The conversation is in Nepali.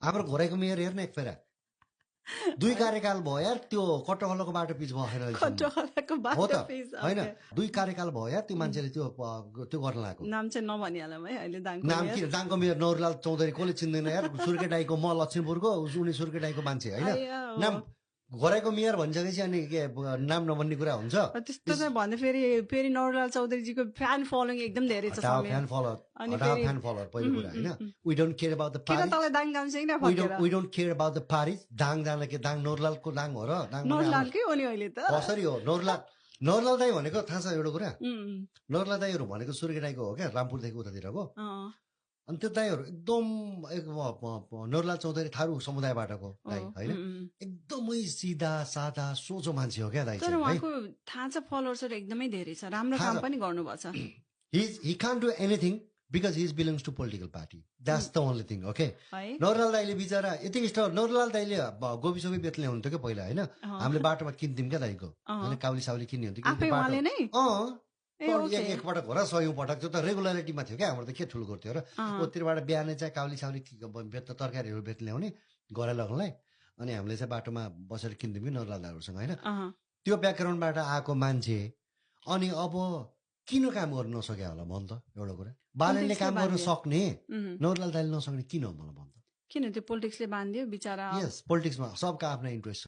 हाम्रो घोराइको मेयर हेर्न एक फेरा 2 कार्यकाल भयो यार त्यो कट्टखलको बाटो पिच भएन कटहलको हो बाटो त पिस हैन 2 कार्यकाल भयो यार त्यो मान्छेले त्यो गर्न लागेको नाम चाहिँ नभनिहालौँ है अहिले दाङको नाम मेयर। के दाङको मेयर नौरलाल चौधरी कसले चिन्दैन यार सुर्केटाईको म लक्ष्मीपुरको उनी सुर्केटाईको मान्छे हैन आया हो। नाम घोराइको मेयर भनिसकेपछि अनि के नाम नभन्ने कुरा हुन्छ त्यस्तो चाहिँ भन्दा फेरि नौरलाल चौधरीजीको फ्यान फलोइङ एकदम धेरै छ हटाओ समीर। फ्यान फलोअर अनि हटाओ फेरि फ्यान फलोअर पहिलो कुरा हैन we don't care about the kin party तँलाई दाङ काम छैन फर्केर we don't care about the party Dang जान के दाङ नौरलालको दाङ हो र दाङ नौरलालकै हो नि अहिले त। कसरी हो नौरलाल दाई भनेको थाहा छ एउटा कुरा उम्, नौरलाल दाईहरू भनेको सुर्केटाईको हो क्या रामपुरदेखि उतातिरको अँ, अनि त्यो दाईहरू एकदम नौरलाल चौधरी थारू समुदायबाटको दाई होइन एकदमै सिधा सादा सोझो मान्छे हो क्या दाई तर चाहिँ है उहाँको थाहा छ फलोवर्सहरू एकदमै धेरै छ, राम्रो थाहा काम छ। पनि गर्नुभएको छ। he can't do anything because he belongs to political party that's the only thing okay है नौरलाल दाईले बिचरा यति स्टोर नौरलाल दाईले गोबी सोबी बेच्ने हुन्थ्यो क्या पहिला होइन हामीले बाटोमा किन्थ्यौँ क्या दाईको होइन काउली साउली किन्ने हुन्थ्यो आफै उहाँले नै ए, ओके। एक पटक हो र 100 पटक त्यो त रेगुलरिटीमा थियो क्या हाम्रो त के ठुलो गर्थ्यो र उत्तिरबाट बिहानै चाहिँ काउली साउली बेच्न तरकारीहरू बेच्न ल्याउने गरे लगनलाई अनि हामीले चाहिँ बाटोमा बसेर किन्थ्यौँ कि नौरलाल दाईहरूसँग होइन अँ, त्यो ब्याकग्राउन्डबाट आएको मान्छे अनि अब किन काम गर्न नसक्यो होला भन त एउटा कुरा बालनले काम गर्न सक्ने नौरलाल दाइले नसक्ने किन हो मलाई भन त किन त्यो पोलिटिक्सले बाँधियो बिचरा। यस पोलिटिक्समा सबका आफ्ना इन्ट्रेस्ट